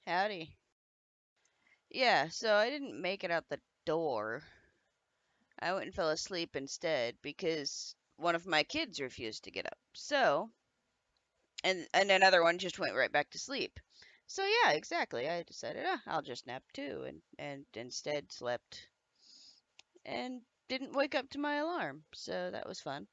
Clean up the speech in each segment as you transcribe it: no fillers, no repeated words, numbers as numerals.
Howdy. Yeah, so I didn't make it out the door. I went and fell asleep instead because one of my kids refused to get up. And another one just went right back to sleep. So yeah, exactly. I decided, I'll just nap too, and instead slept and didn't wake up to my alarm. So that was fun.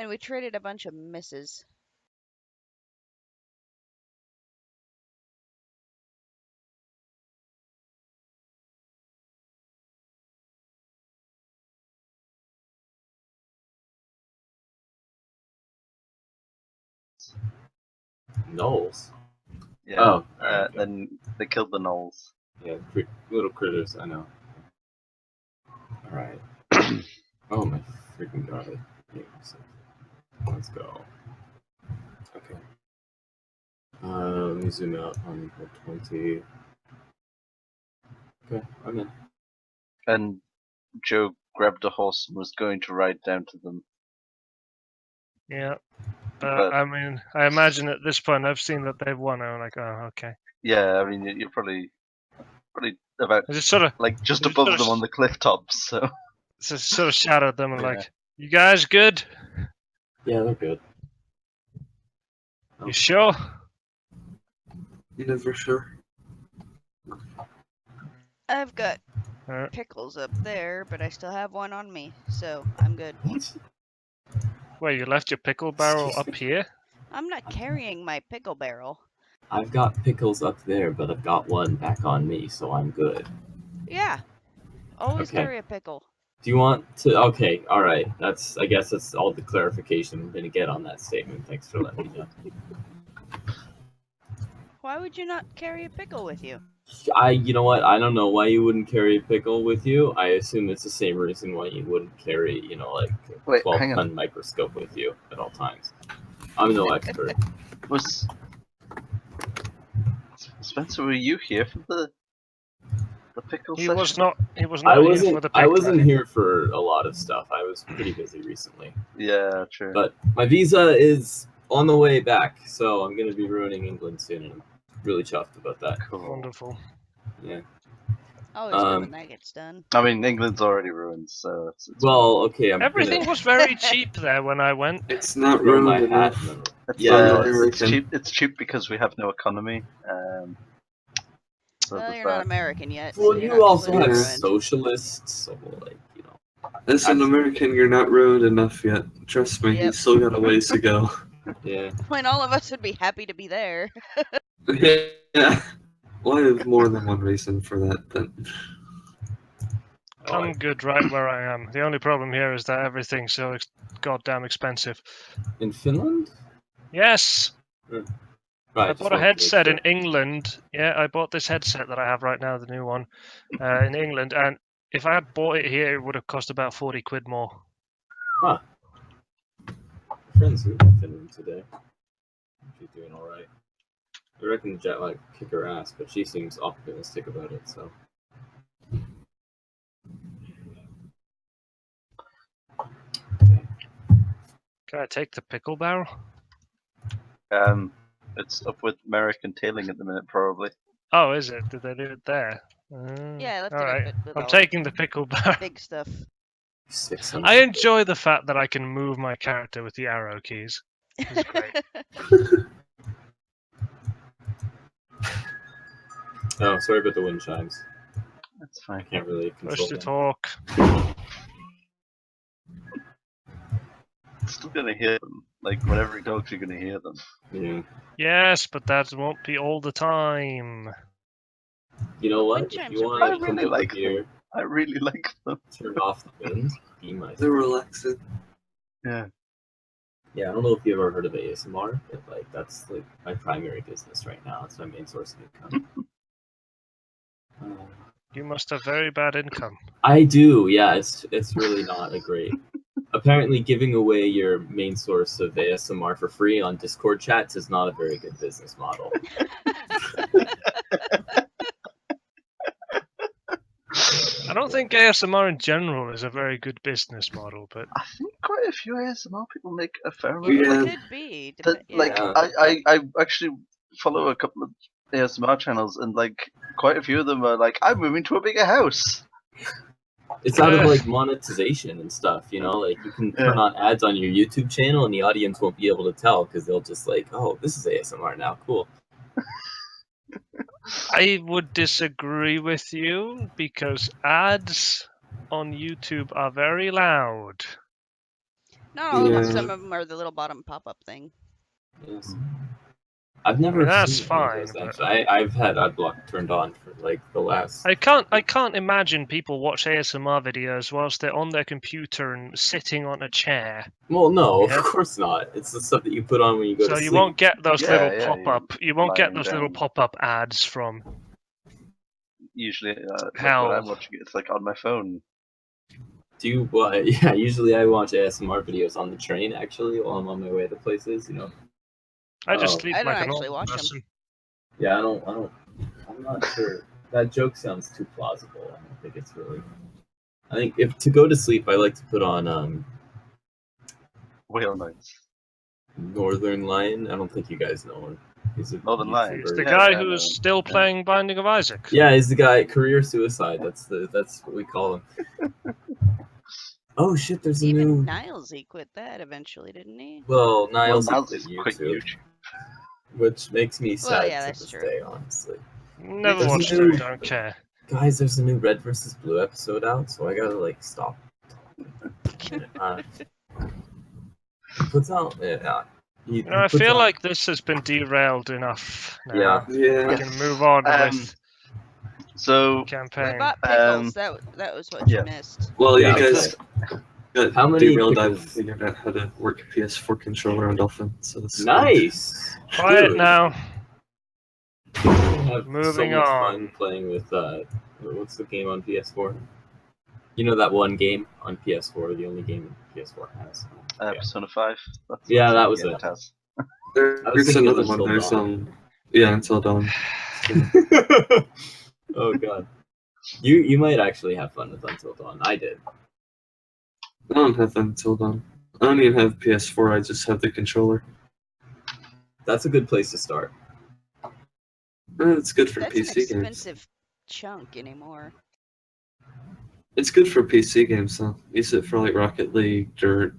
And we traded a bunch of misses. Gnolls? Yeah. Oh, alright. Then they killed the gnolls. Yeah, little critters, I know. Alright. Oh my freaking god. Let's go. Okay. Let me zoom out on 20. Okay, I'm in. And Joe grabbed a horse and was going to ride down to them. Yeah. But- I mean, I imagine at this point I've seen that they've won. I'm like, oh, okay. Yeah, I mean, you're probably about I just sort of, like just just above sort of them on the cliff tops. So just sort of shout at them and Yeah. like, you guys good? Yeah, they're good. You sure? You never sure. I've got Alright. pickles up there, but I still have one on me, so I'm good. What? Wait, you left your pickle barrel Excuse up here? I'm not carrying my pickle barrel. I've got pickles up there, but I've got one back on me, so I'm good. Yeah. Always Okay. carry a pickle. Do you want to? Okay, all right. I guess that's all the clarification I'm gonna get on that statement. Thanks for letting me know. Why would you not carry a pickle with you? You know what? I don't know why you wouldn't carry a pickle with you. I assume it's the same reason why you wouldn't carry, like a Wait, 12-ton microscope with you at all times. I'm no expert. was Spencer? Were you here for the pickle He session? was not. He was I not here for the pickle. wasn't here for a lot of stuff. I was pretty busy recently. Yeah, true. But my visa is on the way back, so I'm gonna be ruining England soon, and I'm really chuffed about that. Cool. Wonderful. Yeah. Always good when that gets done. I mean, England's already ruined, so it's Well, okay. Everything was very cheap there when I went. It's not throw my ruined hat. enough. Yeah, Yeah, it's cheap. It's cheap because we have no economy. So Well, there's you're not that. American yet. Well, so you're you not also completely have ruined. socialists, so As an American, you're not ruined enough yet. Trust me, you Yep. still got a ways to go. yeah. When all of us would be happy to be there. Yeah. Well, I have more than one reason for that, but I'm good right where I am. The only problem here is that everything's so goddamn expensive. In Finland? Yes, Right, I just bought a wanted to make headset sure. in England. Yeah, I bought this headset that I have right now, the new one, in England. And if I had bought it here, it would have cost about 40 quid more. Huh. Friends who in Finland today. She's doing all right. I reckon Jet like kick her ass, but she seems optimistic about it. So. Can I take the pickle barrel? It's up with American tailing at the minute, probably. Oh, is it? Did they do it there? Yeah, I left all it right. up with I'm all taking the pickle barrel. big stuff. 600. I enjoy the fact that I can move my character with the arrow keys. It's great. Oh, sorry about the wind chimes. That's I fine. can't really Push control to them. talk. Still gonna hear them. Like whenever he talks, you're gonna hear them. Yeah. Yes, but that won't be all the time. You know what? Wind If chimes you are want I to pretty come really over like here, them. I really like them. turn off the wind, be my They're friend. relaxing. Yeah. Yeah, I don't know if you've ever heard of ASMR, but like that's like my primary business right now. It's my main source of income. You must have very bad income. I do, yeah. It's really not a great. Apparently, giving away your main source of ASMR for free on Discord chats is not a very good business model. I don't think ASMR in general is a very good business model, but I think quite a few ASMR people make a fair amount. It Yeah. could be. That, like, Yeah. I actually follow a couple of ASMR channels, and like quite a few of them are like, I'm moving to a bigger house. It's out of like monetization and stuff, you know. Like you can turn on ads on your YouTube channel, and the audience won't be able to tell because they'll just like, oh, this is ASMR now, cool. I would disagree with you because ads on YouTube are very loud. Not all of them. Yeah. Some of them are the little bottom pop-up thing. Yes. I've never that's seen one of fine, those, but- actually. I've had adblock turned on for like the last. I can't imagine people watch ASMR videos whilst they're on their computer and sitting on a chair. Well, no, Yeah. of course not. It's the stuff that you put on when you go So to you sleep. won't get those Yeah, little yeah, pop-up. You won't get lying those little down. pop-up ads from. Usually, like Hell. when I'm watching it, it's like on my phone. Do you? Well, yeah. Usually, I watch ASMR videos on the train actually while I'm on my way to places. You know. I just Oh. sleep I don't like an actually old watch 'em. person. Yeah, I'm not sure. That joke sounds too plausible. I don't think it's really. I think if to go to sleep, I like to put on Whale nights. Northern Lion. I don't think you guys know him. He's a Northern Lion. YouTuber. The Yeah, guy yeah, who's no. still playing Binding of Isaac. Yeah, he's the guy. Career suicide. That's what we call him. Oh shit! There's a Even new. Niles, he quit that eventually, didn't he? Well, Niles Well, quit that's quite YouTube, YouTube. which makes me sad yeah, to that's this true. day, honestly. Never There's watched a new- it. Don't care. Guys, there's a new Red vs. Blue episode out, so I gotta like stop. Puts out. Yeah. You know, I feel like this has been derailed enough now. Yeah. We Yeah. can move on with So, We campaign. bought pickles. That was what yeah. you missed. Well, Yeah, you guys got How many derailed. I've pickles? figured out how to work a PS4 controller on Dolphin. So it's Nice. Quiet Dude, now. I have so Moving much on. fun playing with what's the game on PS4? You know that one game on PS4, the only game PS4 has. Yeah. Persona 5. That's Yeah, that was yeah, it. has. I was there's thinking another Until one. There's Dawn. yeah, Until Dawn. Oh god. You might actually have fun with Until Dawn. I did. I don't have Until Dawn. I don't even have PS4. I just have the controller. That's a good place to start. It's good for That's an PC games. expensive chunk anymore. It's good for PC games though. Use it for like Rocket League, Dirt,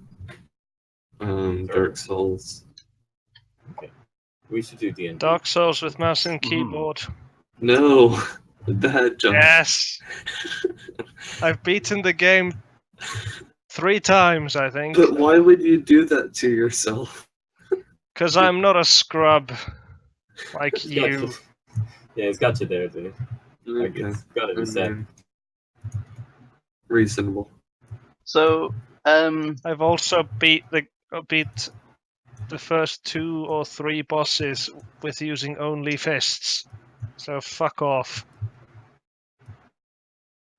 Dark Souls. We should do D&D. Dark Souls with mouse and keyboard. No, that jump. Yes. I've beaten the game 3 times, I think. But why would you do that to yourself? Because I'm not a scrub like He's got you. Yeah, he's got you there, dude. Like, Okay. it's gotta be said. Reasonable. So, I've also beat the first 2 or 3 bosses with using only fists. So fuck off.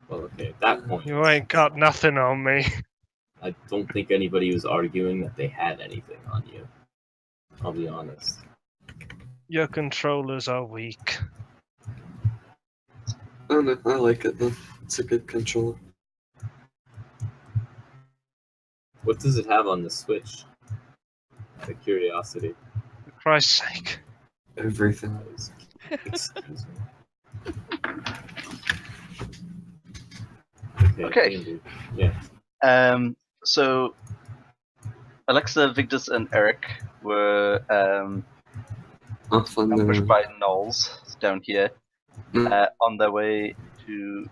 Well, okay, at that point, You ain't got nothing on me. I don't think anybody was arguing that they had anything on you. I'll be honest. Your controllers are weak. I don't know. I like it though. It's a good controller. What does it have on the Switch? Out of curiosity. For Christ's sake. Everything. Excuse me. Okay. D&D. Yeah. so Alexa, Victus, and Eric were Off on ambushed the. by gnolls down here on their way to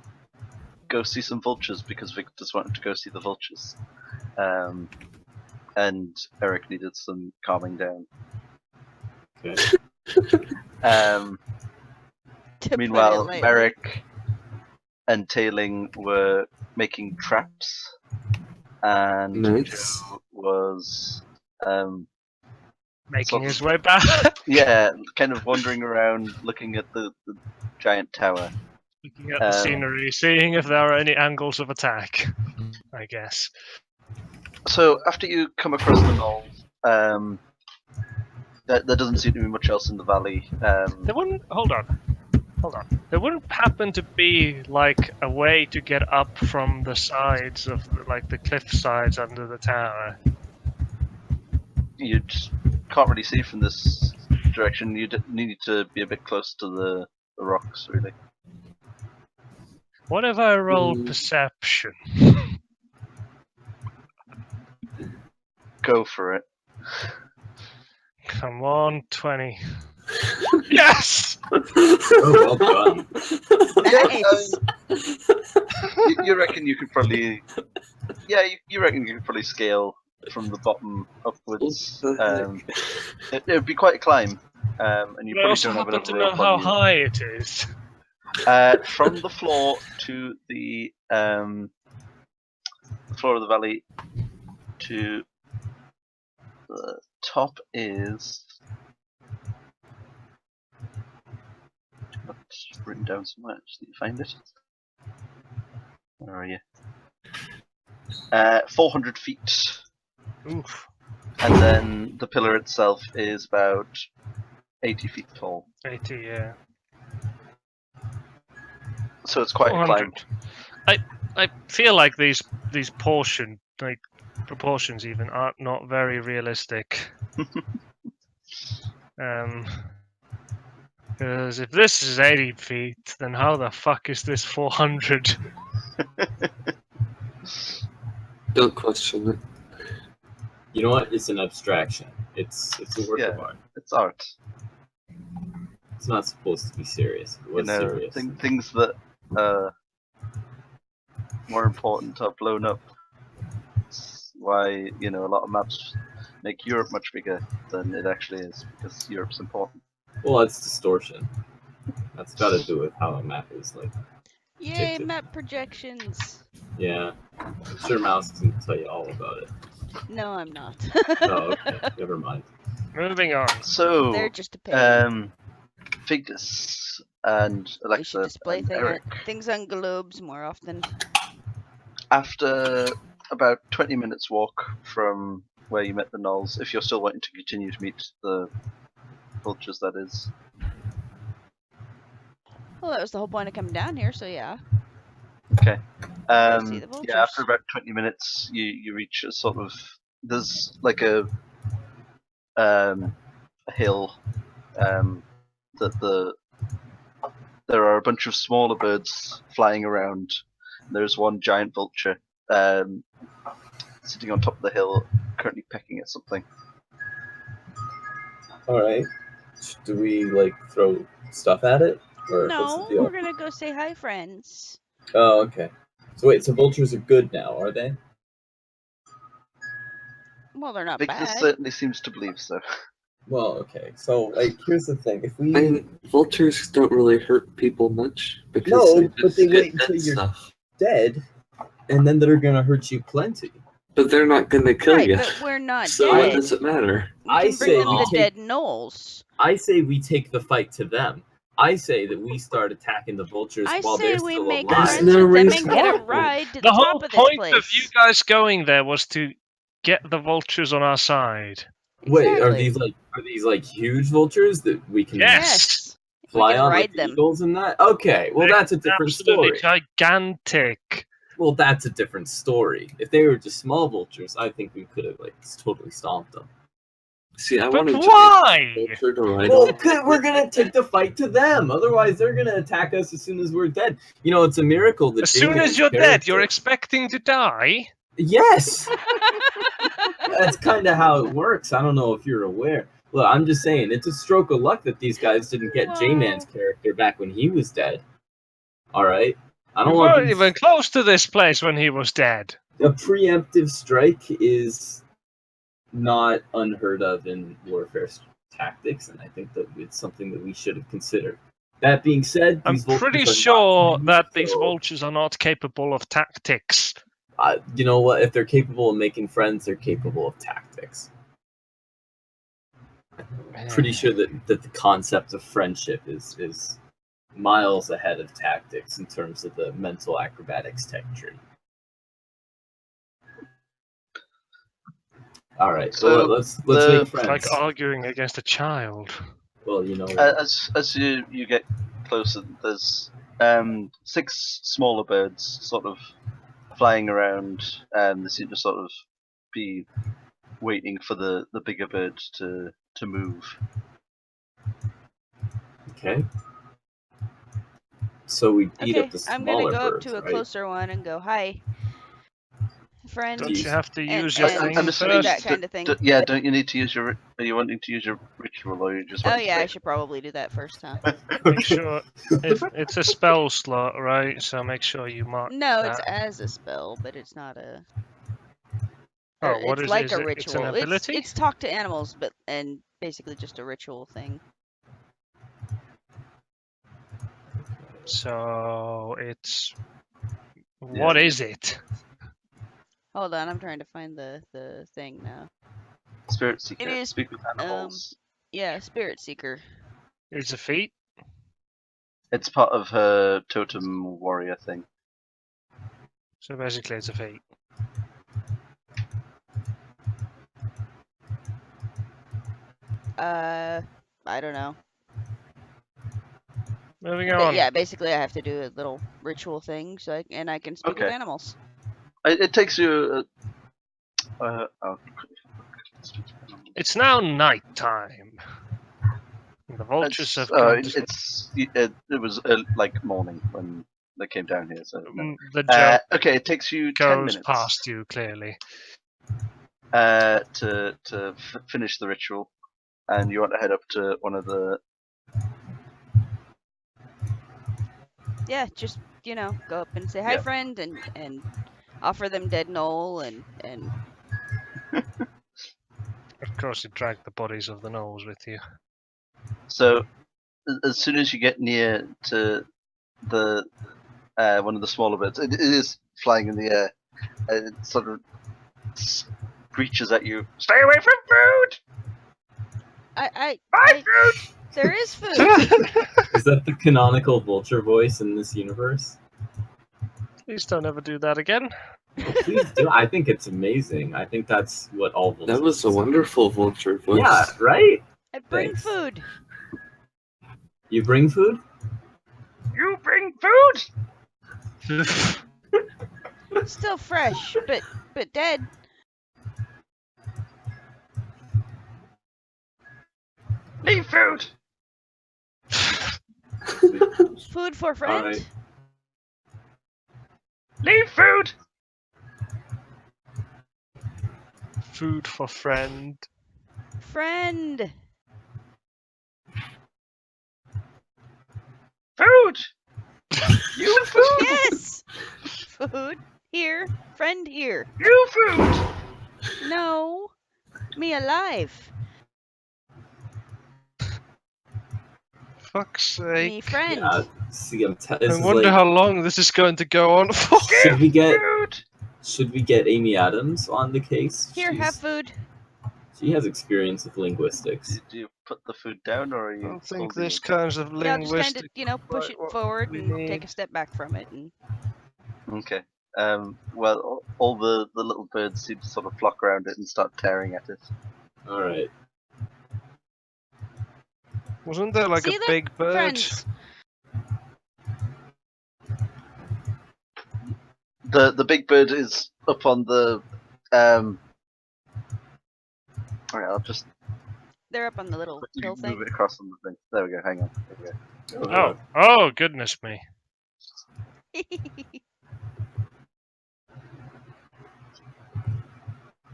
go see some vultures because Victus wanted to go see the vultures. And Eric needed some calming down. Okay. To put it Meanwhile, lightly. Merrick and Tailing were making traps, and Nice. Joe was Making sort his of- way back. yeah, kind of wandering around looking at the giant tower. Looking at the scenery, seeing if there are any angles of attack, I guess. So after you come across the knoll, there doesn't seem to be much else in the valley. There wouldn't. Hold on. There wouldn't happen to be like a way to get up from the sides of the cliff sides under the tower. You just can't really see from this direction. You need to be a bit close to the rocks, really. What if I roll perception? Go for it. Come on, 20. Yes! Oh, well done. Nice. You reckon you could probably? Yeah, you reckon you could probably scale from the bottom upwards. It would be quite a climb, and you I probably also don't have happen enough to know rope how on you. high it is. From the floor to the floor of the valley to the top is. It's written down somewhere. Just need to find it. Where are you? 400 feet, Oof. and then the pillar itself is about 80 feet tall. 80, yeah. So it's quite a climb. 400. I feel like these proportions even are not very realistic. Because if this is 80 feet, then how the fuck is this 400? Don't question it. You know what? It's an abstraction. It's a work of art. It's art. It's not supposed to be serious. It was serious. Things that are more important are blown up. That's why a lot of maps make Europe much bigger than it actually is, because Europe's important. Well, it's distortion. That's got to do with how a map is like. Yay, depicted. map projections. Yeah, I'm sure Mouse can tell you all about it. No, I'm not. Oh, okay. Never mind. Moving on. So, They're just a pain. Figdus and We should Alexa display and Eric, things on globes more often. after about 20 minutes walk from where you met the gnolls, if you're still wanting to continue to meet the vultures, that is. Well, that was the whole point of coming down here, so yeah. Okay. See the vultures. Yeah, after about 20 minutes, you reach a sort of, there's like a hill that there are a bunch of smaller birds flying around. There's one giant vulture sitting on top of the hill, currently pecking at something. All right. Do we like throw stuff at it, or No, what's the deal? we're gonna go say hi, friends. Oh, okay. So wait, so vultures are good now, are they? Well, they're not Victor bad. certainly seems to believe so. Well, okay. So like, here's the thing: if we I mean, vultures don't really hurt people much because no, but just they get wait until dead you're stuff. dead, and then they're gonna hurt you plenty. But they're not gonna kill Right, you. but we're not So dead. what does it matter? We I can say bring them we the take- dead gnolls. I say we take the fight to them. I say that we start attacking the vultures I while say they're we still make alive. friends There's no with them and reason get a why. ride to the, The whole top of this point place. of you guys going there was to get the vultures on our side. Wait, are Exactly. these like huge vultures that we can Yes. fly we can on ride like them. eagles and that? Okay, well They're that's a different Absolutely story. gigantic. Well, that's a different story. If they were just small vultures, I think we could have like totally stomped them. See, I But wanted why? to vulture to ride Well, on. 'cause we're gonna take the fight to them. Otherwise, they're gonna attack us as soon as we're dead. You know, it's a miracle that As soon Jman's as you're dead, you're character- expecting to die? Yes. That's kind of how it works. I don't know if you're aware. Look, I'm just saying, it's a stroke of luck that these guys didn't get Jman's character back when he was dead. All right, I don't We want weren't these- even close to this place when he was dead. A preemptive strike is not unheard of in warfare tactics, and I think that it's something that we should have considered. That being said, I'm these vultures pretty are not sure huge, that these so, vultures are not capable of tactics. you know what? If they're capable of making friends, they're capable of tactics. Pretty sure that the concept of friendship is miles ahead of tactics in terms of the mental acrobatics tech tree. All right, So well, let's the- make friends. It's like arguing against a child. Well, you know, as you get closer, there's 6 smaller birds sort of flying around, and they seem to sort of be waiting for the bigger bird to move. okay. So we beat Okay, up the I'm gonna smaller go up birds, to a right? closer one and go, "Hi, friend." Don't you have to And- use your and thing I'm do assuming that first? kind of thing. Yeah, don't you need to use your? Are you wanting to use your ritual, or are you just? Oh wanting yeah, I to should probably do that first, huh? Make sure it's a spell slot, right? So make sure you mark No, it's that. as a spell, but it's not a. Oh, Or what it's is like it? a It's an ritual. ability? It's talk to animals, but and basically just a ritual thing. So it's what is it? Hold on, I'm trying to find the thing now. Spirit seeker. It is, Speak with animals. Yeah, spirit seeker. It's a feat. It's part of her totem warrior thing. So basically, it's a feat. I don't know. Moving But on. yeah, basically I have to do a little ritual thing, so I can speak with Okay. animals. It takes you. Oh, It's now night time. The vultures have gone to it was like morning when they came down here. So no. the joke Okay, it takes you 10 goes minutes past you clearly. to finish the ritual, and you want to head up to one of the. Yeah, just go up and say hi, Yeah. friend, and offer them dead knoll and Of course, you drag the bodies of the gnolls with you. So as soon as you get near to the one of the smaller birds, it is flying in the air. It sort of screeches at you. Stay away from food. I Food. there is food. Is that the canonical vulture voice in this universe? Please don't ever do that again. Please do. I think it's amazing. I think that's what all vultures. That was a sound like. wonderful vulture voice. Yeah, right? I bring Thanks. food. You bring food? You bring food. Still fresh, but dead. Leave food. Food for friend. Alright. Leave food. Food for friend. Friend. Food. You food. Yes. Food here. Friend here. You food. No. Me alive. Fuck's sake. Me friend. Yeah, see, this I is wonder like, how long this is going to go on for. should we get Food. Amy Adams on the case? Here, have food. She has experience with linguistics. Do you put the food down, or are I you? don't think holding this it? kinds of Yeah, I'll just kind linguistic. of, push right, it what forward we and need. take a step back from it. And Okay. Well, all the little birds seem to sort of flock around it and start tearing at it. Alright. Wasn't there like See a that? big bird? Friends. The big bird is up on the. Alright, I'll just They're up on the little hill move thing. it across on the thing. There we go. Hang on. There we go. Oh goodness me.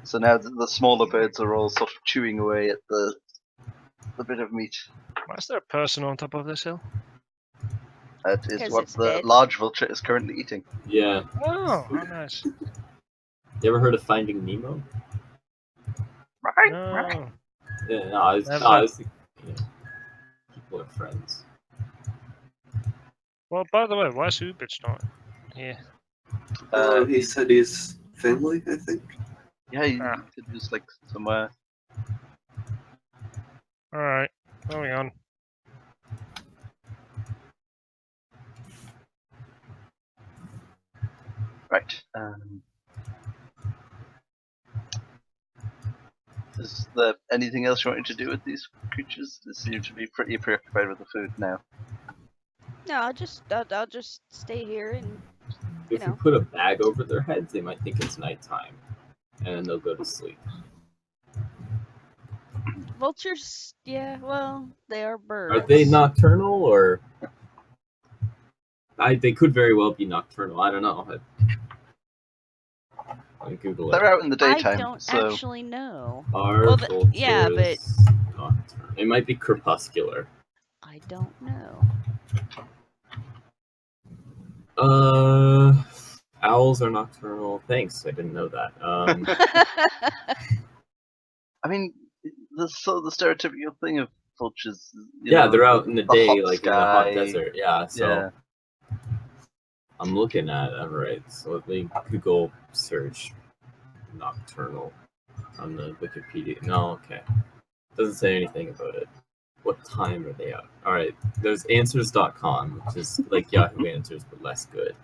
So now the smaller birds are all sort of chewing away at the bit of meat. Why is there a person on top of this hill? That is 'Cause what it's the dead. large vulture is currently eating. Yeah. Oh, how nice. You ever heard of Finding Nemo? Right. Yeah, no, I was Never. thinking, people are friends. Well, by the way, why is Ubage not here? He said he's family, I think. Yeah, you Ah. could just like somewhere. Alright, moving on. Right. Is there anything else you want to do with these creatures? They seem to be pretty preoccupied with the food now. No, I'll just stay here and If you know. put a bag over their heads, they might think it's nighttime, and then they'll go to sleep. vultures. Yeah, well, they are birds. Are they nocturnal, or they could very well be nocturnal. I don't know. I Google They're it. out in the daytime, I don't so actually know. Are Well, vultures yeah, but nocturnal? It might be crepuscular. I don't know. Owls are nocturnal. Thanks, I didn't know that. I mean, the sort of the stereotypical thing of vultures. They're out in the day, hot like sky. in the hot desert. Yeah, so Yeah. I'm looking at it. Alright, so let me Google search nocturnal on the Wikipedia. No, okay. Doesn't say anything about it. What time are they out? Alright, there's answers.com, which is like Yahoo Answers, but less good.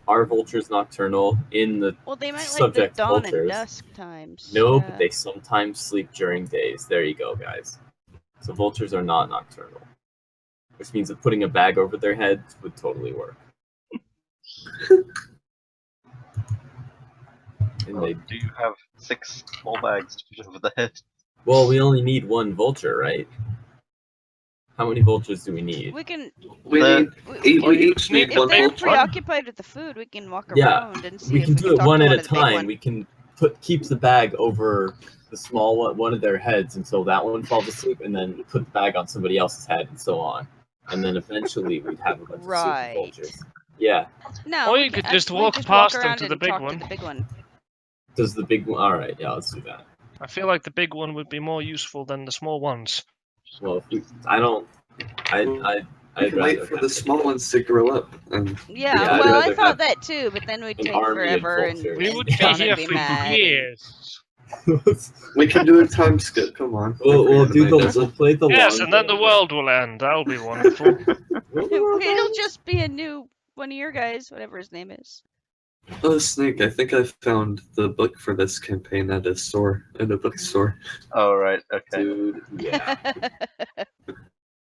Are vultures nocturnal? In the Well, they might like the subject dawn vultures. and dusk times. No, yeah. but they sometimes sleep during days. There you go, guys. So vultures are not nocturnal. Which means that putting a bag over their heads would totally work. And Well, do you have 6 small bags to put over the head? well, we only need one vulture, right? How many vultures do we need? We can. We The- need Well, we you each need need If one they're vulture. preoccupied with the food, we can walk Yeah, around and see We if can we do can it talk one to at a of the big time. one. We can keep the bag over the small one of their heads until that one falls asleep, and then put the bag on somebody else's head, and so on. And then eventually we'd have a bunch of Right. super vultures. Yeah. No, Or we you can, could just we walk just past walk them around to the and big talk one. to the big one. Does the big one? All right. Yeah, let's do that. I feel like the big one would be more useful than the small ones. Well, I don't. We I'd can wait rather for have the small ones to grow up. And Yeah, Yeah, I'd well, I rather thought have that too, but then we'd an take army of forever, and, vultures. We and would be John here would be for mad. and- years. we can do a time skip. Come on. We'll do the Desert. we'll play the Yes, long and then the game. world will end. That'll be wonderful. It'll just be a new one of your guys, whatever his name is. Oh, Snake! I think I found the book for this campaign at a bookstore. Oh, right, okay. Dude, yeah.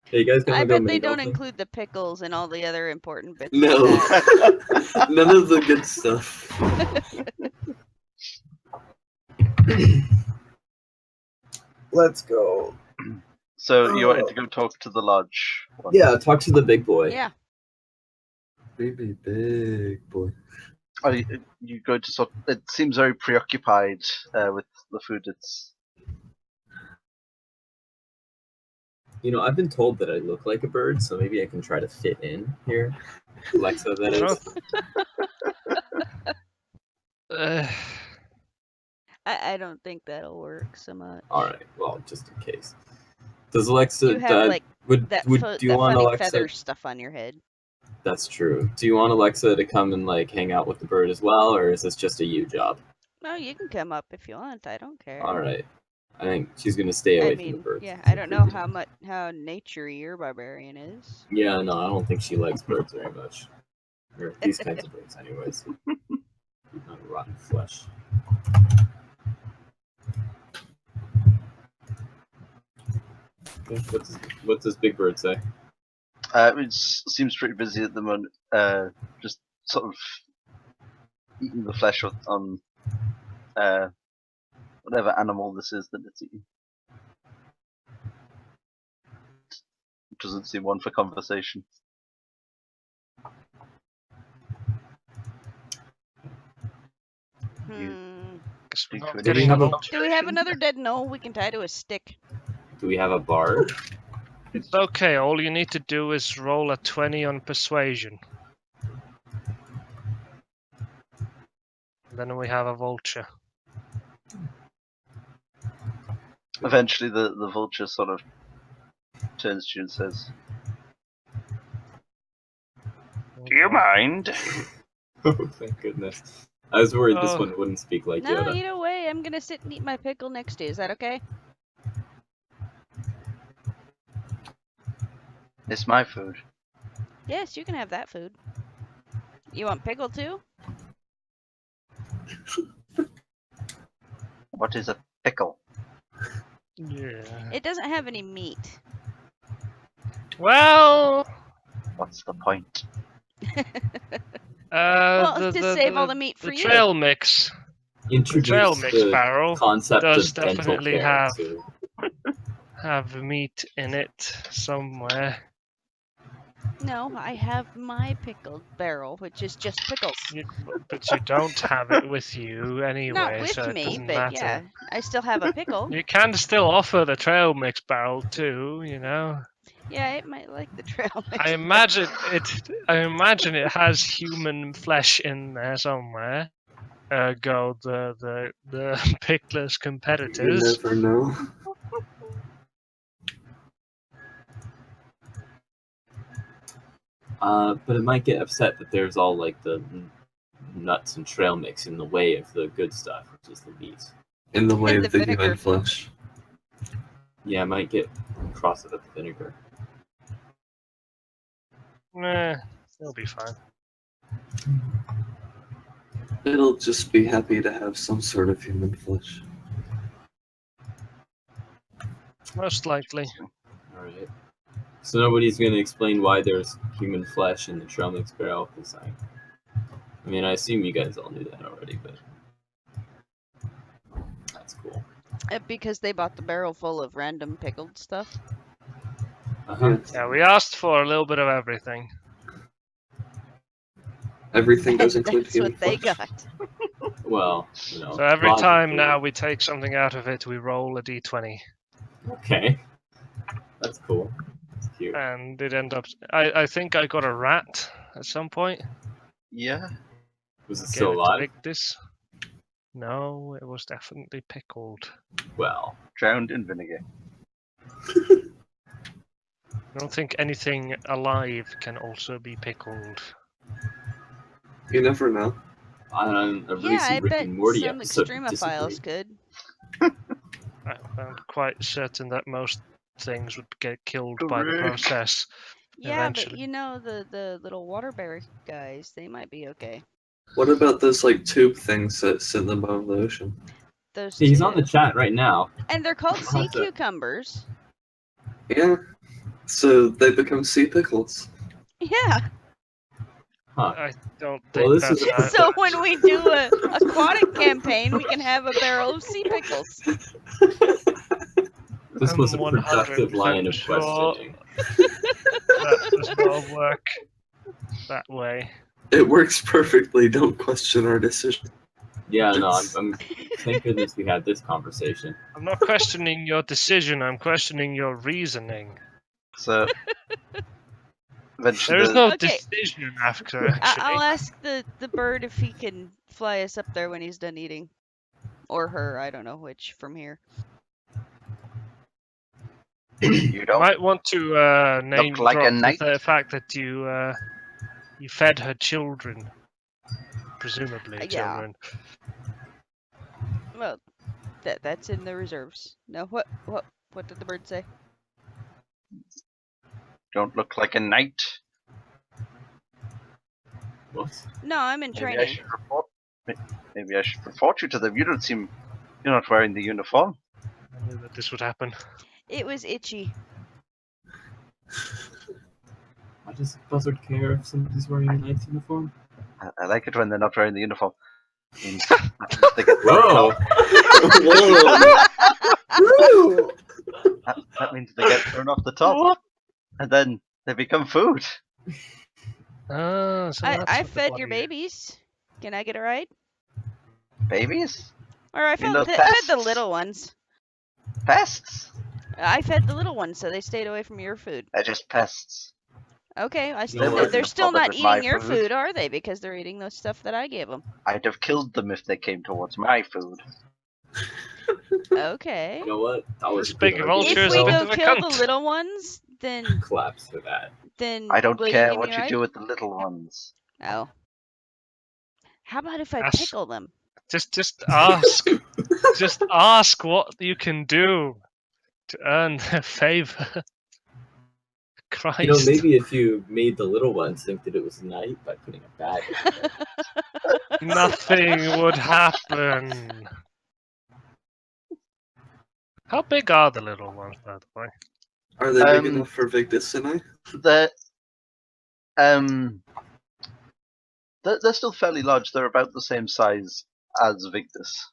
Hey, you guys gonna I go bet they make don't something? include the pickles and all the other important bits. No, Like that. none of the good stuff. Let's go. So you wanted to go talk to the lodge one? Yeah, talk to the big boy. Yeah. Maybe big boy. Oh, you go to sort. It seems very preoccupied with the food it's. You know, I've been told that I look like a bird, so maybe I can try to fit in here. Alexa, that is. Uh, I don't think that'll work so much. All right. Well, just in case. Does Alexa? You have like would that, do you that want funny Alexa? feather stuff on your head. That's true. Do you want Alexa to come and like hang out with the bird as well, or is this just a you job? No, you can come up if you want. I don't care. All right. I think she's gonna stay away I from the mean, birds. yeah, I don't know how naturey your barbarian is. Yeah, no, I don't think she likes birds very much. Or these kinds of birds, anyways. Not rotten flesh. Okay, what does Big Bird say? It seems pretty busy at the moment. Just sort of eating the flesh on whatever animal this is that it's eating. Doesn't seem one for conversation. guess we're Do not we getting have a a- vulture. Do we have another dead knoll we can tie to a stick? Do we have a bard? It's okay, all you need to do is roll a 20 on persuasion. Then we have a vulture. Eventually, the vulture sort of turns to you and says, Do you mind? Oh, thank goodness. I was worried this Oh. one wouldn't speak like No, Yoda. either way, I'm gonna sit and eat my pickle next to you. Is that okay? It's my food. Yes, you can have that food. You want pickle too? What is a pickle? Yeah. It doesn't have any meat. Well, What's the point? Well, to save all the meat for the you. trail mix. Introduce Trail mix the barrel concept does of dental definitely care have- to Have meat in it somewhere. No, I have my pickled barrel, which is just pickles. But you don't have it with you anyway, Not with so it me, doesn't but matter. yeah, I still have a pickle. You can still offer the trail mix barrel too, you know. Yeah, it might like the trail mix. I imagine it has human flesh in there somewhere. Ergo the pickless You competitors. never know. but it might get upset that there's all like the nuts and trail mix in the way of the good stuff, which is the meat. In the way And of the the vinegar. human flesh. Yeah, I might get cross it with vinegar. Nah, it'll be fine. It'll just be happy to have some sort of human flesh. Most likely. Alright. So nobody's gonna explain why there's human flesh in the trail mix barrel, because I mean, I assume you guys all knew that already, but that's cool. Because they bought the barrel full of random pickled stuff. Uh-huh. Yeah, we asked for a little bit of everything. Everything does And include that's human what they flesh. got. Well, you know. So every time logically- now we take something out of it, we roll a d20. Okay. That's cool. That's cute. And it ended up. I think I got a rat at some point. Yeah. Was it Gave still it to alive? Victus. No, it was definitely pickled. Well, Drowned in vinegar. I don't think anything alive can also be pickled. You never know. on a Yeah, I recent Rick bet and Morty some episode, we extremophiles disagreed. could. I'm quite certain that most things would get killed by the Correct. process. Yeah, but Eventually. you know the little water bear guys, they might be okay. What about those like tube things that sit in the bottom of the ocean? Those He's two. on the chat right now. And they're called I'll sea have to- cucumbers. Yeah. So they become sea pickles. Yeah. I don't think Well, this that's is- how. So when we do a aquatic campaign, we can have a barrel of sea pickles. This I'm was a productive 100% line of sure. questioning. That does not work that way. It works perfectly. Don't question our decision. Yeah, no, I'm thank goodness we had this conversation. I'm not questioning your decision, I'm questioning your reasoning. So eventually There is no Okay. decision after, I'll actually. ask the bird if he can fly us up there when he's done eating. Or her, I don't know which from here. you You don't might want to name like a drop knight. the fact that you fed her children. Presumably Yeah. children. Well, that's in the reserves. No, what did the bird say? don't look like a knight. What? No, I'm in Maybe I training. should report. Maybe I should report you to them. You don't seem. You're not wearing the uniform. I knew that this would happen. It was itchy. Why does Buzzard care if somebody's wearing a knight's uniform? I like it when they're not wearing the uniform. Means they get Whoa! Whoa! that means they get thrown off the top, and then they become food. Oh, so that's I what the fed your body- babies. Can I get a ride? Babies, Or I mean fed, those fed the pests? little ones. pests. I fed the little ones so they stayed away from your food. They're just pests. Okay, know they're what? still Bothered not with my eating your food. food, are they? Because they're eating those stuff that I gave them. I'd have killed them if they came towards my food. Okay. You know what? That was This a big good vulture If is we a bit go of a kill the cunt. little ones, then Claps for that. Then I don't will you care give me what a you ride? do with the little ones. Oh. How about if I Ask- pickle them? Just ask. Just ask what you can do to earn their favor. Christ. You know, maybe if you made the little ones think that it was night by putting a bag over there. Nothing would happen. How big are the little ones, by the way? Are they big Um, enough for Victus and I? They're they're still fairly large. They're about the same size as Victus.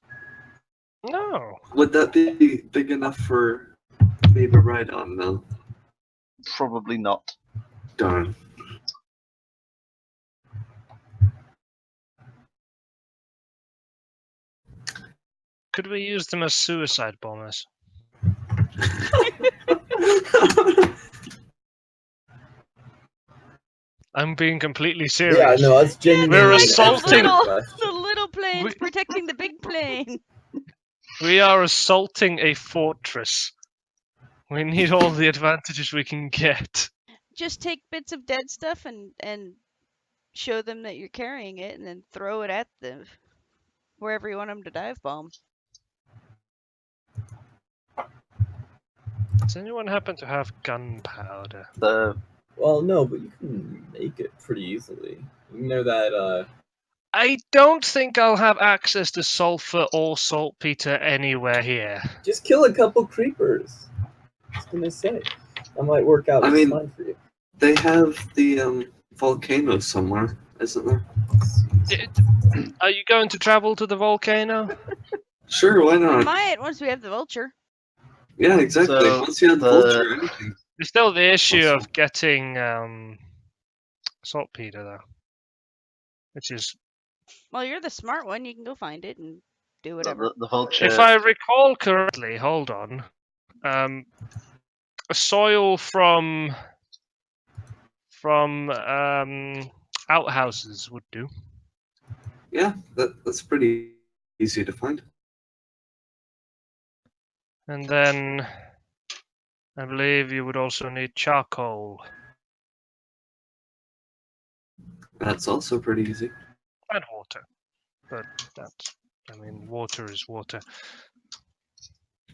No. Would that be big enough for me to ride on, though? Probably not. Darn. Could we use them as suicide bombers? I'm being completely serious. Yeah, no, that's genuinely We're an assaulting- excellent The question. little plane's We- protecting the big plane. We are assaulting a fortress. We need all the advantages we can get. Just take bits of dead stuff and show them that you're carrying it, and then throw it at them wherever you want them to dive bomb. Does anyone happen to have gunpowder? The Well, no, but you can make it pretty easily. You know that, I don't think I'll have access to sulfur or saltpeter anywhere here. just kill a couple creepers. I was gonna say. That might work out I just mean- fine for you. They have the volcano somewhere, isn't there? Are you going to travel to the volcano? Sure, why We not? might once we have the vulture. Yeah, exactly. So, Once you have the- vulture, anything. There's still the issue Awesome. of getting saltpeter though, which is, Well, you're the smart one. You can go find it and do whatever. the vulture. if I recall correctly, hold on, soil from outhouses would do. Yeah, that's pretty easy to find. And then I believe you would also need charcoal That's also pretty easy. and water. But that's, I mean, water is water.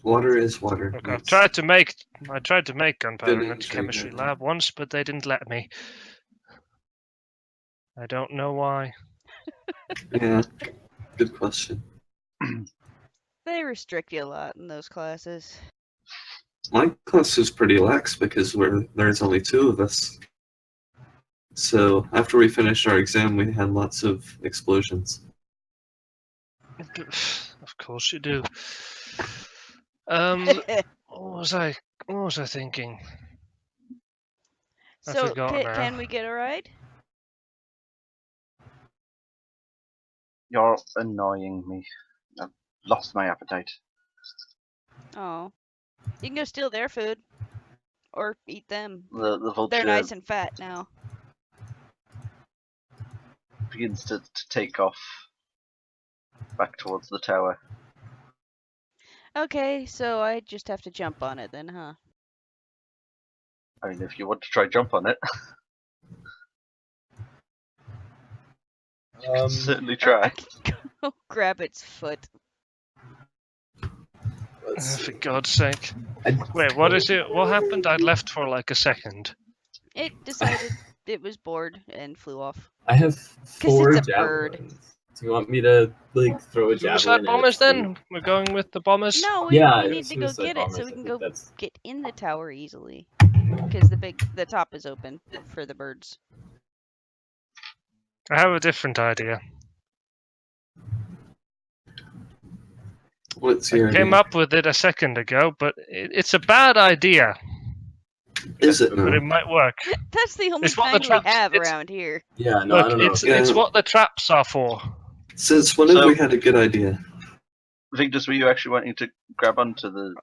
Water is water. Look, Yes. I tried to make gunpowder in a Didn't chemistry trigger. lab once, but they didn't let me. I don't know why. Yeah, good question. They restrict you a lot in those classes. My class is pretty lax because there's only 2 of us. So after we finished our exam, we had lots of explosions. Of course you do. What was I thinking? I So forgot now. can we get a ride? You're annoying me. I've lost my appetite. Oh, you can go steal their food, or eat them. The vulture They're nice and fat now. begins to take off back towards the tower. Okay, so I just have to jump on it then, huh? I mean, if you want to try jump on it, you can certainly try. Go grab its foot. Let's For see. God's sake. I- Wait, what is it? What happened? I left for like a second. It decided it was bored and flew off. I have 4 it's a bird. javelins. Do you want me to like throw a javelin? Suicide at bombers its then? We're going with the bombers? No, feet? we Yeah, need to go suicide get it so bombers, we I can think go that's- get in the tower easily. Because the top is open for the birds. I have a different idea. What's I your came idea? up with it a second ago, but it's a bad idea, Is it but now? it might work. That's the only It's what the kind we traps- have it's- around here. Yeah, no, I Look, don't know. it's Yeah. what the traps are for. Since when have So- we had a good idea? Victus, were you actually wanting to grab onto the...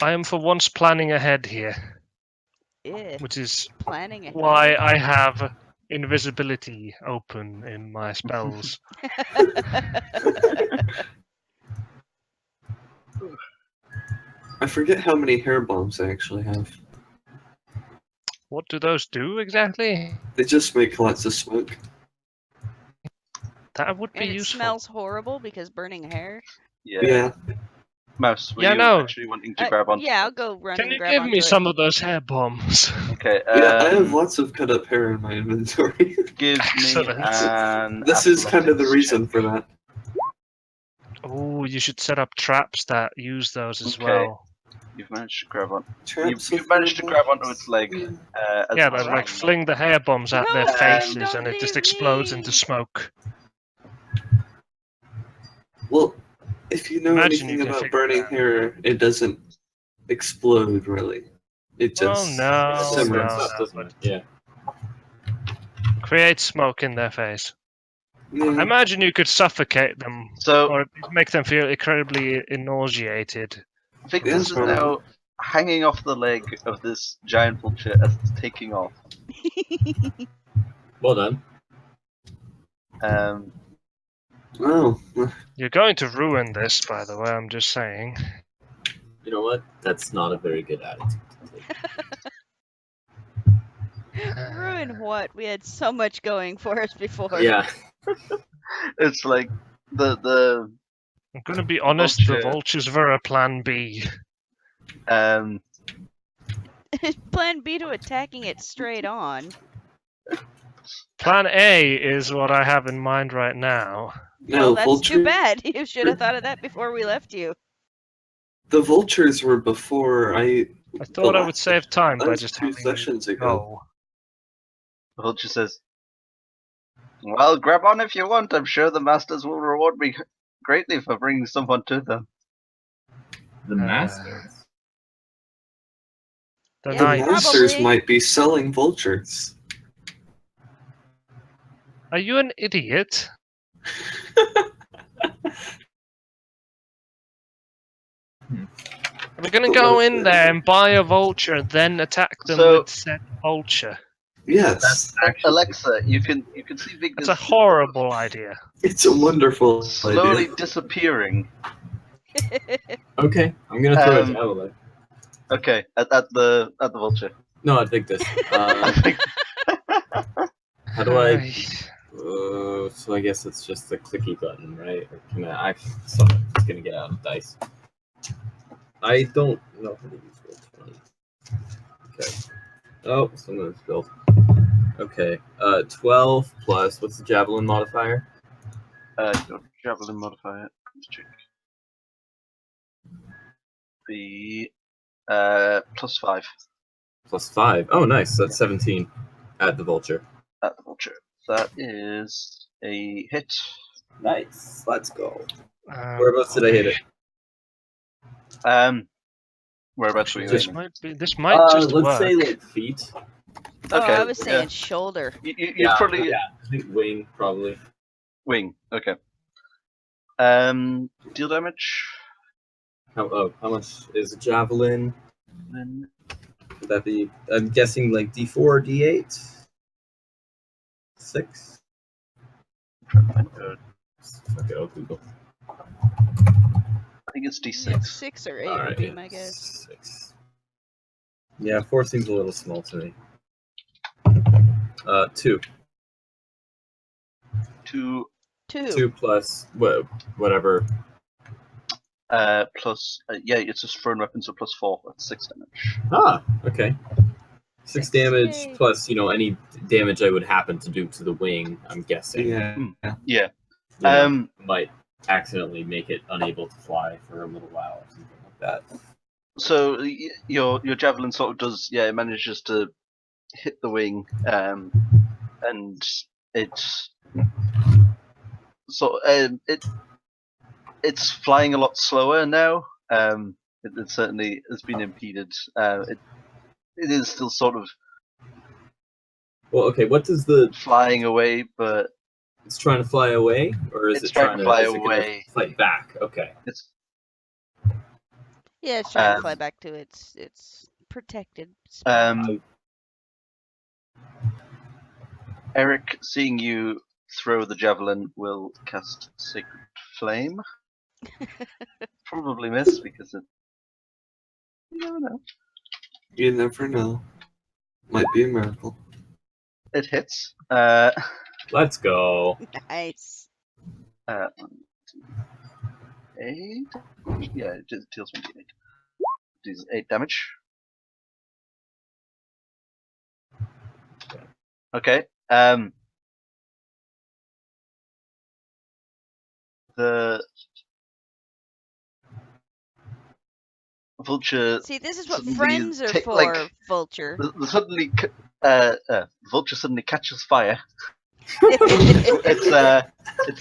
I am for once planning ahead here, Yeah, which is planning ahead. why I have invisibility open in my spells. I forget how many hair bombs I actually have. What do those do exactly? They just make lots of smoke. That would be And it useful. smells horrible because burning hair. Yeah. Mouse, were Yeah, you no. actually wanting to grab onto Yeah, I'll it? go run Can and you grab give onto me it. some of those hair bombs? Okay, Yeah, I have lots of cut up hair in my inventory. give me Excellent. an This is kind of the athletics reason check. for that. Oh, you should set up traps that use those as Okay. well. You've managed to grab on. Traps You've with managed to fireballs. grab onto its leg. As Yeah, it's but like running. fling the hair bombs at their No, faces don't and it just leave explodes me. into smoke. Well, if you know Imagine you anything can about figure burning it out. hair, it doesn't explode really. It Oh just no, simmers. no, doesn't but it? Yeah. create smoke in their face. I Yeah. imagine you could suffocate them So or make them feel incredibly nauseated. Victus is probably. now hanging off the leg of this giant vulture as it's taking off. Well done. Oh, You're going to ruin this, by the way, I'm just saying. You know what? That's not a very good attitude. Ruin what? We had so much going for us before. Yeah. It's like the I'm going to be honest, the Vulture. vultures were a plan B. um Plan B to attacking it straight on. Plan A is what I have in mind right now. no, Well, that's vulture. too bad. You should have thought of that before we left you. The vultures were before I. I thought I last- would save time that by was just 2 having sessions you ago. go. the vulture says, "Well, grab on if you want. I'm sure the masters will reward me greatly for bringing someone to them." The masters. The Yeah, The knights. masters Probably. might be selling vultures. Are you an idiot? We're gonna But go what if in they- there and buy a vulture, then attack them So- with said vulture. Yes, Alexa, you can see That's Victus a horrible idea. it's a wonderful slowly idea. disappearing. Okay, I'm gonna throw a Um, javelin. Okay, at the vulture. No, I think this. How do I? So I guess it's just the clicky button, right? Or can I? Someone's gonna get out of dice. I don't know how to use Roll20. Okay. Oh, someone's built. Okay. 12 plus. What's the javelin modifier? Your javelin modifier. Let's check. The +5 Plus 5. Oh, nice. That's 17 at the vulture. at the vulture. That is a hit. Nice. Let's go. Whereabouts did I hit it? Whereabouts were you This aiming? might just let's work. say like feet. Oh, Okay, I was saying yeah. shoulder. You probably I think wing probably. wing. Okay. Deal damage. How much is a javelin? Then Would that be? I'm guessing like D4 or D8. 6. Okay, I'll Google. I think it's Yeah, D6. 6 or 8 All would right, be yeah, my guess. 6. Yeah, 4 seems a little small to me. 2. 2 2 plus whatever. plus yeah, it's just thrown weapon, so +4. That's 6 damage. Ah, okay. 6 damage Yay. plus, any damage I would happen to do to the wing, I'm guessing. Yeah. Yeah. You know, might accidentally make it unable to fly for a little while or something like that. So your javelin sort of does, yeah, it manages to hit the wing, and it's it's flying a lot slower now. It certainly has been impeded. It is still sort of Well, okay, what does the... flying away, but It's trying to fly away? Or is It's it trying to fly is it gonna away. fight back? Okay. it's Yeah, it's trying to fly back to its protected spot. Eric, seeing you throw the javelin, will cast Sacred Flame. Probably miss because it. You never know. You never know. Might be a miracle. It hits. Let's go. Nice. 8. Yeah, it just deals 1d8. Deals 8 damage. Okay. The vulture See, this is what suddenly friends are take, for, like, Vulture. vulture suddenly catches fire.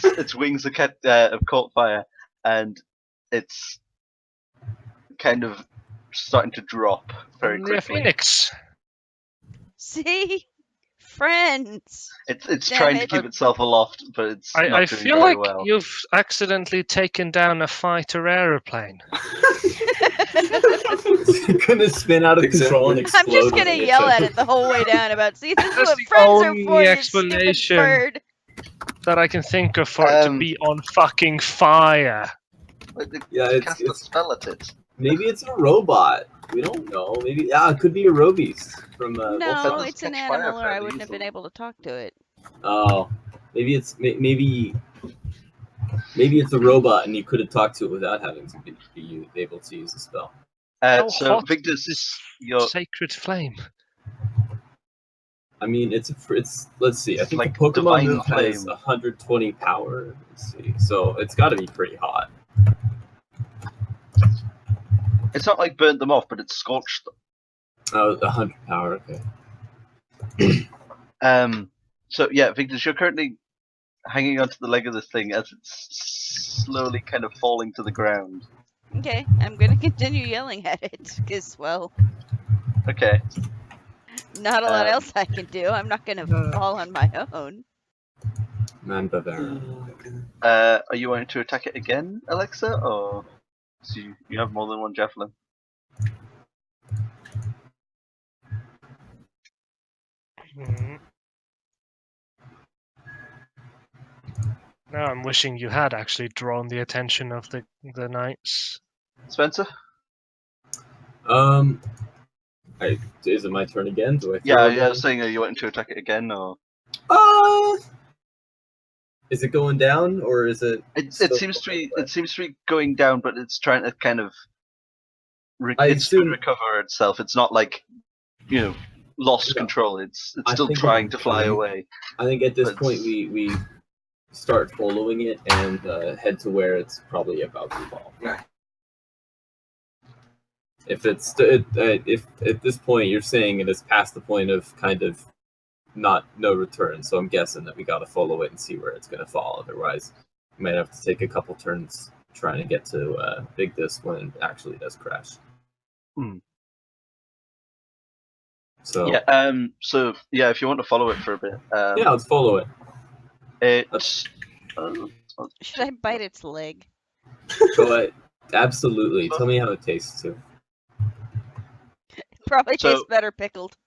Its wings have caught fire, and it's kind of starting to drop very Yeah, quickly. Phoenix. See? Friends. It's Damn trying to it. keep itself aloft, but it's I not doing feel very like well. you've accidentally taken down a fighter aeroplane. It's gonna spin out of control and explode. I'm just gonna when it yell hits at it. it the whole way down about, see, this is That's what the friends are only for, you stupid explanation. bird. That I can think of for it to be on fucking fire. Yeah, Cast a it's spell at it. maybe it's a robot. We don't know. Maybe it could be a Robies from No, Wolfenstein. it's an catch fire animal, or I fairly wouldn't have been easily. able to talk to it. Oh, maybe it's maybe it's a robot, and you could have talked to it without having to be able to use the spell. How So hot Victus, is your sacred flame? I mean, it's let's see. I It's think like the Pokemon divine move has flame. 120 power. Let's see, so it's got to be pretty hot. it's not like burnt them off, but it's scorched them. Oh, 100 power. Okay. So yeah, Victus, you're currently hanging onto the leg of this thing as it's slowly kind of falling to the ground. Okay, I'm gonna continue yelling at it, because, well, Okay. not a lot else I can do. I'm not gonna fall on my own. Man Bavarian. Oh, Are you wanting to attack it again, Alexa, or so you have more than one javelin? Mm. Now I'm wishing you had actually drawn the attention of the knights. Spencer? Is it my turn again? Do I? Yeah, throw I again? was saying, are you wanting to attack it again, or Is it going down or is it? it still seems to going be up? it seems to be going down, but it's trying to kind of I it's assume- recover itself. It's not like lost Yeah. control. It's I still think trying at to this fly point- away. I think at this But- point we start following it and head to where it's probably about to fall. If it's if at this point you're saying it is past the point of kind of no return, so I'm guessing that we got to follow it and see where it's going to fall. Otherwise, we might have to take a couple turns trying to get to Big Disc when it actually does crash. Hmm. So Yeah. So yeah, if you want to follow it for a bit. yeah, let's follow it. It's. Should I bite its leg? Go ahead. Absolutely. Tell me how it tastes too. Probably So- tastes better pickled.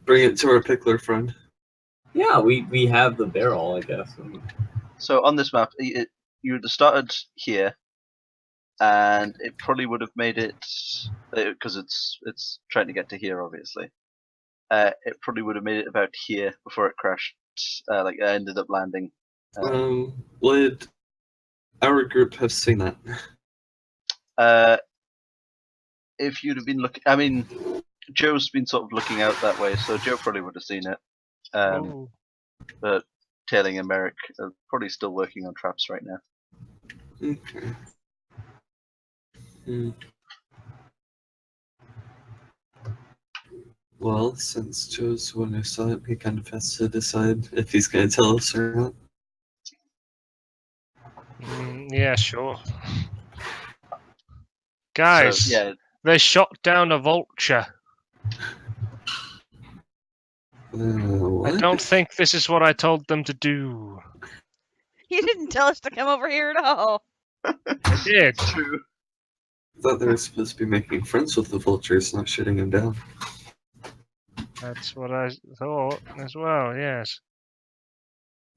Bring it to our pickler friend. Yeah, we have the barrel, I guess. So on this map, you would have started here, and it probably would have made it because it's trying to get to here, obviously. It probably would have made it about here before it crashed. Like it ended up landing. Would our group have seen that? If you'd have been looking, I mean, Joe's been sort of looking out that way, so Joe probably would have seen it. Oh. But Tailing and Merrick are probably still working on traps right now. Okay. Hmm. Well, since Joe's the one who saw it, he kind of has to decide if he's going to tell us or not. Yeah, sure. Guys, So, yeah, they shot down a vulture. What? I don't think this is what I told them to do. You didn't tell us to come over here at all. I did. true. I thought they were supposed to be making friends with the vultures, not shooting them down. That's what I thought as well, yes.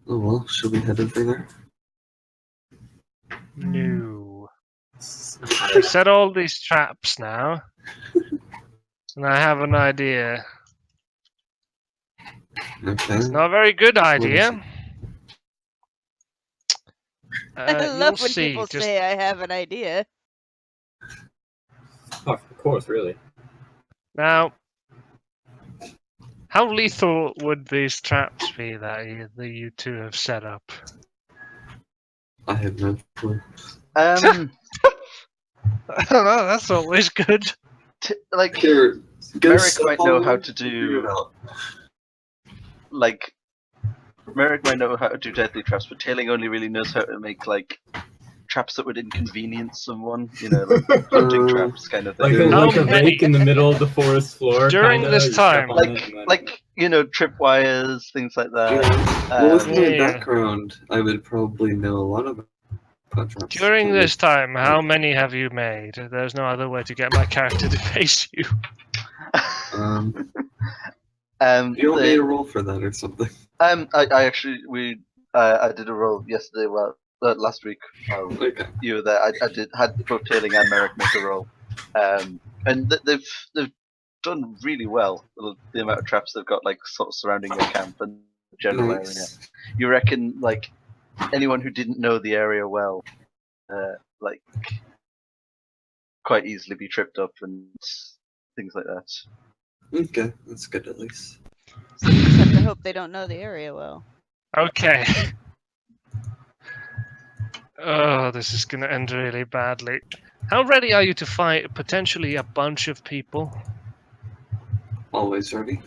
Oh well, should we head over there? No. I've set all these traps now. And I have an idea. Okay. It's not a very good is idea. I You'll love when see. people Just say I have an idea. Oh, of course, really. now, how lethal would these traps be that you two have set up? I have no clue. I don't know. That's always good. Like Here, go Merrick step might know on how it, to figure it do out. like Merrick might know how to do deadly traps, but Tailing only really knows how to make like traps that would inconvenience someone. You know, like hunting traps kind of thing. Like a, How like a many- rake in the middle of the forest floor. During kinda, this you step time- on it and then- like you know, tripwires, things like that. Well, with my Yeah. background, I would probably know a lot about traps. During this time, how many have you made? There's no other way to get my character to face you. You want me to roll for that or something? I actually I did a roll yesterday. Well, last week. Okay. You were there. I had both Tailing and Merrick make a roll, and they've done really well. The amount of traps they've got, like sort of surrounding your camp and the general area. Nice. You reckon like anyone who didn't know the area well, like quite easily be tripped up and things like that. Okay, that's good at least. So you just have to hope they don't know the area well. Okay. Oh, this is going to end really badly. How ready are you to fight potentially a bunch of people? Always ready.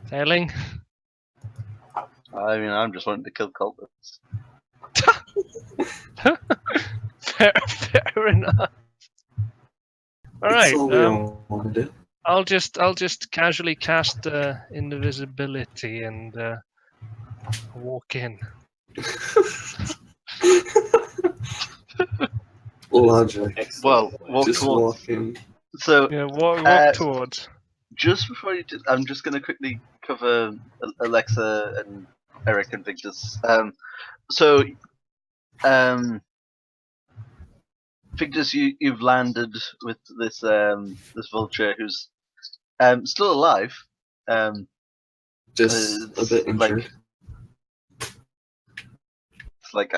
Failing? I mean, I'm just wanting to kill cultists. Fair enough. All right. That's all we all want to do. I'll just casually cast invisibility and walk in. Logic. Excellent. Well, walk Just towards. walk in. So Yeah, walk towards. just before you do, I'm just going to quickly cover Alexa and Eric and Victor's. Victor's, you've landed with this this vulture who's still alive. Just a bit injured. It's like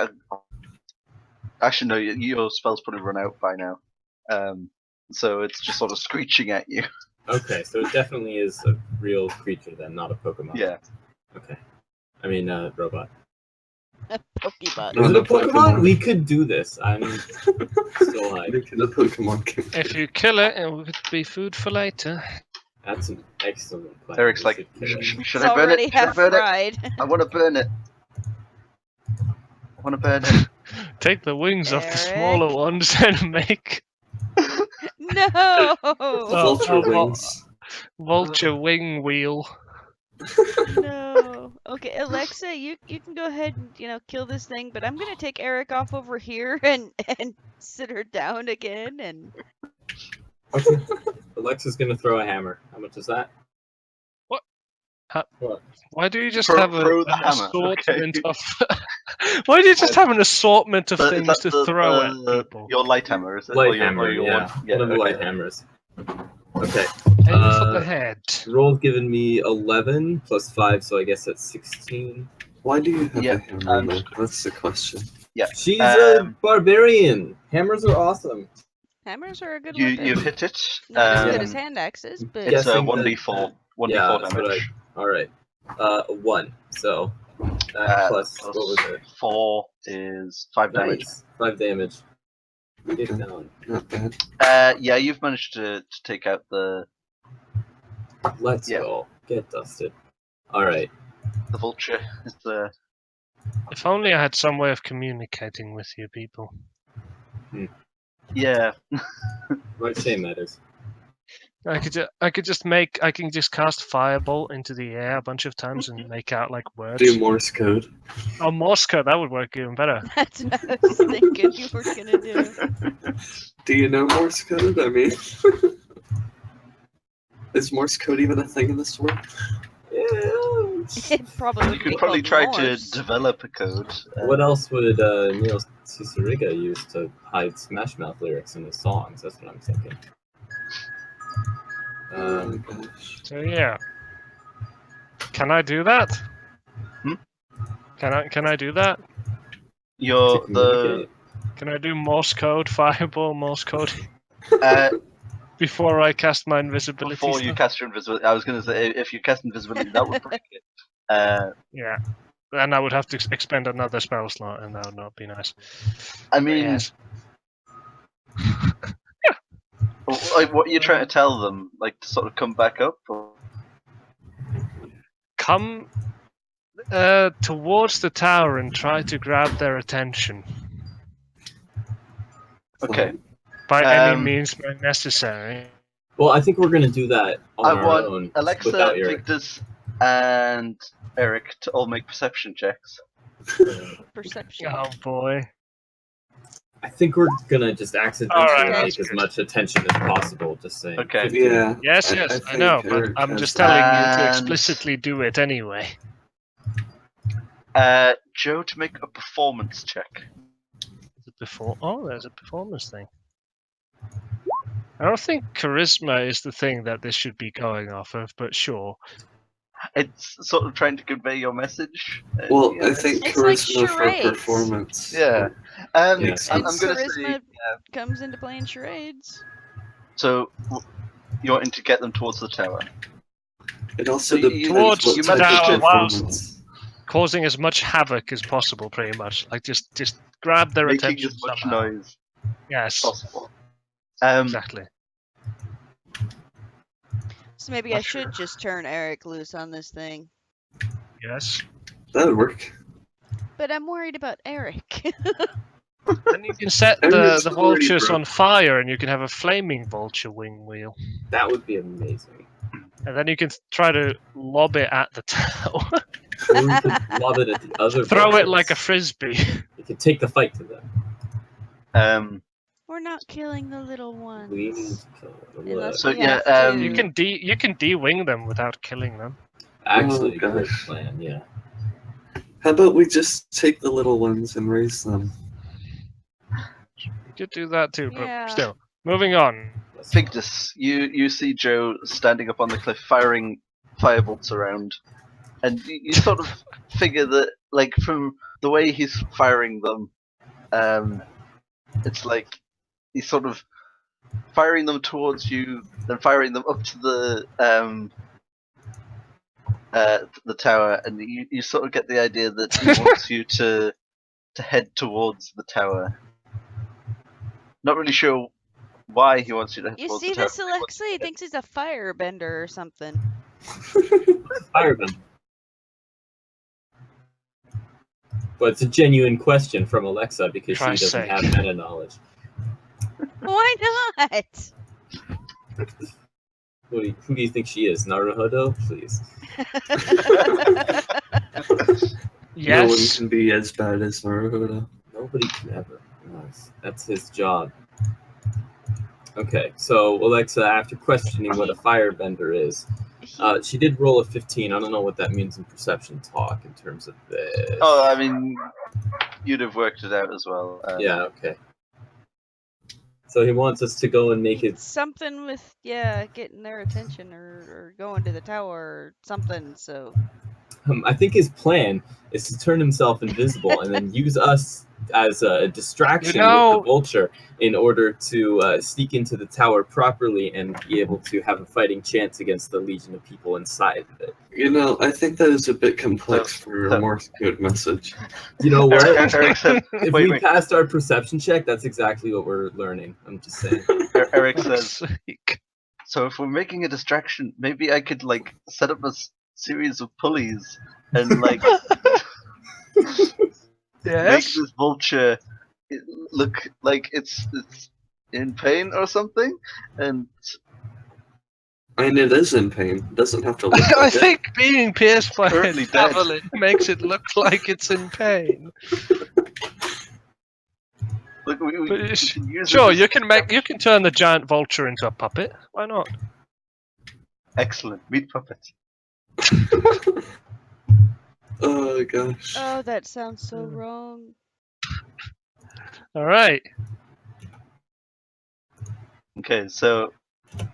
actually no, your spell's probably run out by now. So it's just sort of screeching at you. Okay, so it definitely is a real creature then, not a Pokemon. Yeah. Okay. I mean, robot. Pokebot. No, Is it the a Pokemon? Pokemon. We could do this. I'm still like, The Pokemon can. If you kill it, it would be food for later. that's an excellent plan. Eric's We like, should kill it. should It's I burn already it? Should I half burn it? fried. I want to burn it. I want to burn it. Take the wings off the Eric? smaller ones and make No. Vulture oh, wings. vulture wing wheel. No. Okay, Alexa, you can go ahead and kill this thing, but I'm gonna take Eric off over here and sit her down again and. Okay. Alexa's gonna throw a hammer. How much is that? What? Huh? What? Why do you just Throw- have throw an the hammer, assortment of? Why do you just have an assortment of Is things that to throw at people? Your light hammer, is it? Light Or your- hammer, or your yeah. one? One of the okay. light hammers. Okay. Aim for the head. Roll's given me 11 plus 5, so I guess that's 16. Why do you have Yeah, a hammer? I'm though? just- That's the question. She's a Um, barbarian. Hammers are awesome. Hammers are a good You've weapon. hit it. Not as good Um, as hand axes, but It's Guessing 1d4. 1d4 Yeah, that's what damage. All right. 1. So that plus what was it? 4 is 5 damage. Nice. 5 damage. Get Okay, down. not bad. Yeah, you've managed to take out the Let's Yeah. go. Get dusted. All right. vulture. It's the If only I had some way of communicating with you people. yeah. What shame that is. I can just cast Firebolt into the air a bunch of times and make out like words. Do Morse code. Oh, Morse code, that would work even better. that's what I was thinking you were gonna do. Do you know Morse code? I mean, is Morse code even a thing in this world? Yeah. It probably would You could be probably called try to Morse. develop a code. What else would Neil Ciceriga use to hide Smash Mouth lyrics in his songs? That's what I'm thinking. Oh gosh. So yeah. Can I do that? Hmm? Can I do that? You're the Can I do Morse code, fireball, Morse code uh, before I cast my invisibility before you stuff? cast your invisibility. I was going to say if you cast invisibility, that would break it. Yeah. Then I would have to expend another spell slot, and that would not be nice. I But mean, yes. like, what are you trying to tell them? Like to sort of come back up? Or? Come towards the tower and try to grab their attention Okay. by any Um, means necessary. Well, I think we're gonna do that on I our want own Alexa, without Eric. Victus, and Eric to all make perception checks. Perception. Oh boy. I think we're gonna just accidentally Alright, make that's as good. much attention as possible. Just saying. Okay. 15. Yeah. Yes, I yes, I think know, but Eric I'm has just that. telling you to And- explicitly do it anyway. Joe to make a performance check. Oh, there's a performance thing. I don't think charisma is the thing that this should be going off of, but sure. It's sort of trying to convey your message. Well, yeah. I think It's like charisma for charades. performance. Yeah. Makes I'm And gonna charisma say. comes into play in charades. So you're wanting to get them towards the tower. It also So you- depends Towards what you type managed of to- performance. Causing as much havoc as possible, pretty much. Like just grab their Making attention as much somehow. noise Yes, as possible. exactly. So maybe I should just turn Eric loose on this thing. Yes. That would work. But I'm worried about Eric. Then you can set Eric's the already vultures broke. on fire, and you can have a flaming vulture wing wheel. That would be amazing. And then you can try to lob it at the tower. Or we could lob it at the other. Throw it vultures. like a frisbee. You could take the fight to them. We're not killing the little ones. We need to kill them. Unless So, we yeah, have to. You can de-wing them without killing them. Actually, Oh, great gosh. plan. Yeah. How about we just take the little ones and raise them? You could do that too, but Yeah. still. Moving on. That's fine. Victus, you see Joe standing up on the cliff firing firebolts around. And you sort of figure that, like, from the way he's firing them, it's like he's sort of firing them towards you, then firing them up to the tower, and you sort of get the idea that he wants you to head towards the tower. Not really sure why he wants you to head You towards see the tower. this, Alexa? He thinks he's a firebender or something. Fireman. But it's a genuine question from Alexa because she Christ's doesn't sake. have meta knowledge. Why not? Who do you think she is? Naruhodo? Please. No one Yes. can be as bad as Naruhodo. Nobody can ever. Nice. That's his job. Okay, so Alexa, after questioning what a firebender is, she did roll a 15. I don't know what that means in perception talk in terms of this. Oh, I mean, you'd have worked it out as well. Yeah, okay. So he wants us to go and make it. Something with, getting their attention or going to the tower or something, so. I think his plan is to turn himself invisible and then use us as a distraction with the vulture in order to sneak into the tower properly and be able to have a fighting chance against the legion of people inside of it. You know, I think that is a bit complex for so- a Morse code message. You know what? Eric said, If wait, we wait. passed our perception check, that's exactly what we're learning. I'm just saying. Eric Fuck's says, sake. so if we're making a distraction, maybe I could, like, set up a series of pulleys and, like, make Yes. this vulture look like it's in pain or something, and I mean, it is in pain. It doesn't have to look I like it. think being pierced by a Currently dead. javelin makes it look like it's in pain. look, we But can use Sure, it as- you can turn the giant vulture into a puppet. Why not? Excellent, meat puppet. Oh gosh. Oh, that sounds so wrong. All right. Okay, so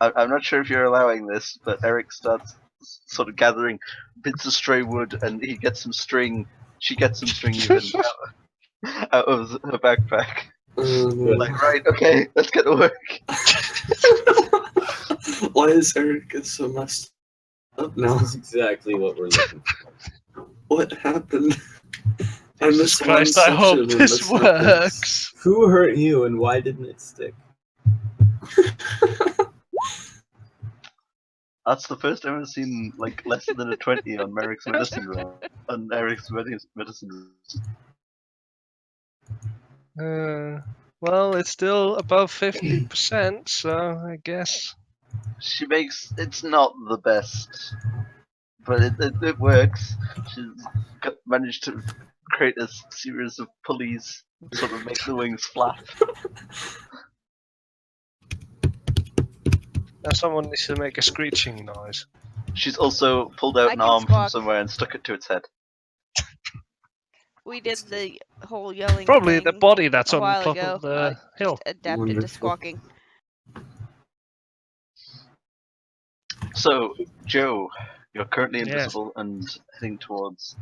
I'm not sure if you're allowing this, but Eric starts sort of gathering bits of stray wood, and he gets some string. She gets some string even out of her backpack. Like, right, okay, let's get to work. Why is Erica so messed up now? This is exactly what we're looking for. What happened? I Jesus missed one Christ, I hope section and this this happens. works. Who hurt you and why didn't it stick? That's the first time I've seen like less than a 20 on Merrick's medicine roll. On Eric's medicine roll. Well, it's still above 50%, so I guess. She makes it's not the best, but it works. She's managed to create a series of pulleys, sort of make the wings flap. Now someone needs to make a screeching noise. She's also pulled out I an can arm from squawk. somewhere and stuck it to its head. We did the whole yelling Probably the thing body that's a on while top ago. of the hill. Adapted Wonderful. to squawking. So, Joe, you're currently Yes. invisible and heading towards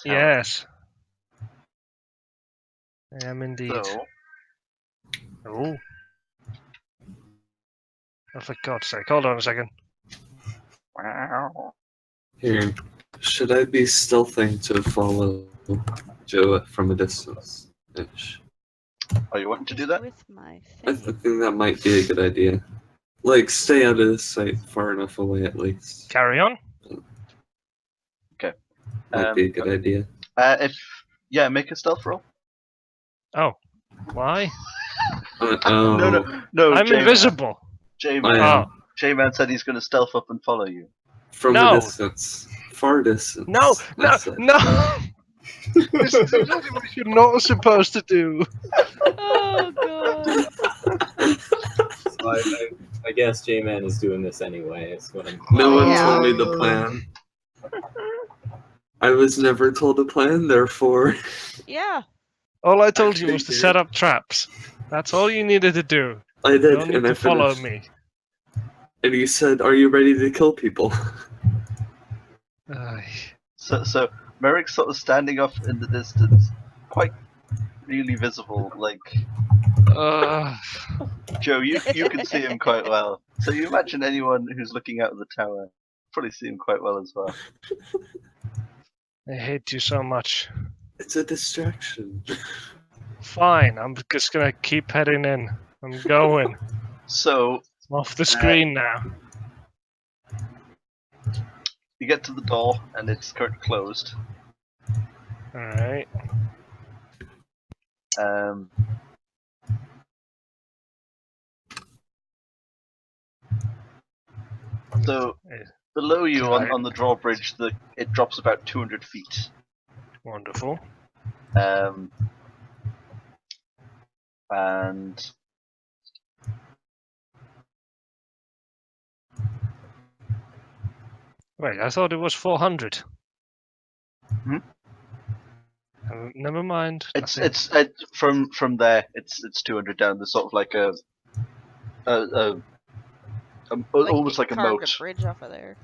town. Yes. I am indeed. So, Oh. Oh, for God's sake. Hold on a second. Here, should I be stealthing to follow Joe from a distance? Ish. are you wanting to do that? With my I face. think that might be a good idea. Like, stay out of sight far enough away at least. Carry on. Might be a good idea. Make a stealth roll. Oh. Why? No. I'm invisible. Jman, I am. Jman said he's going to stealth up and follow you. From No. a distance. Far distance. No, no, I said. no! This is exactly what you're not supposed to do. Oh god. So I guess J-Man is doing this anyway. It's what I'm. No one Yeah. told me the plan. I was never told a plan, therefore. Yeah. All I told you I was to figured. set up traps. That's all you needed to do. I You did, don't need and I to follow finished. me. And you said, "Are you ready to kill people?" Aye. So Merrick's sort of standing off in the distance, quite really visible. Like, Joe, you can see him quite well. So you imagine anyone who's looking out of the tower probably see him quite well as well. I hate you so much. It's a distraction. Fine, I'm just gonna keep heading in. I'm going. So I'm off the screen now. you get to the door and it's currently closed. Alright. So Eh, below you Right. on the drawbridge, it drops about 200 feet. Wonderful. And Wait, I thought it was 400. Hmm? Never mind. it's nothing. from there. It's 200 down. There's sort of like almost like a carved moat. a bridge off of there.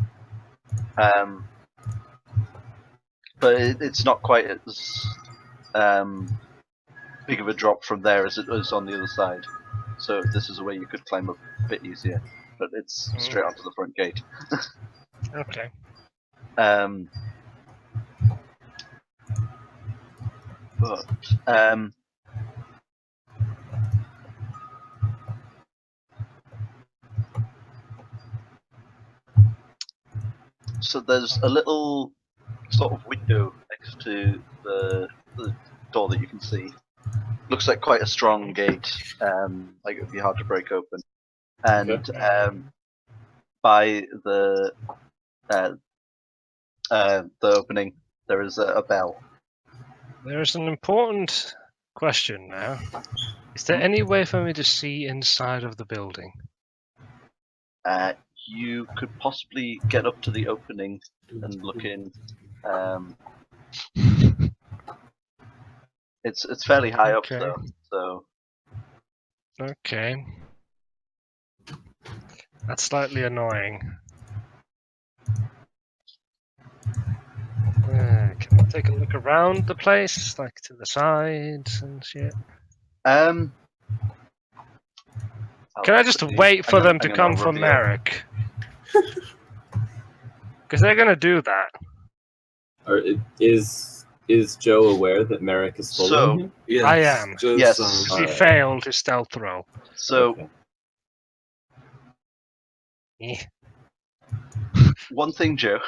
But it's not quite as big of a drop from there as it was on the other side. So this is a way you could climb up a bit easier. But it's straight onto the front gate. Okay. So there's a little sort of window next to the door that you can see. Looks like quite a strong gate. Like it would be hard to break open. And by the opening, there is a bell. There's an important question now. Is there any way for me to see inside of the building? You could possibly get up to the opening and look in. It's fairly high up Okay. though, so Okay. That's slightly annoying. Can I take a look around the place, like to the sides and shit? Can Can I just wait for them to come for Merrick? Because they're gonna do that. Or is Joe aware that Merrick is following him? Yes, I am. Just, Yes. He Alright. failed his stealth roll. So Okay. Eh. one thing, Joe,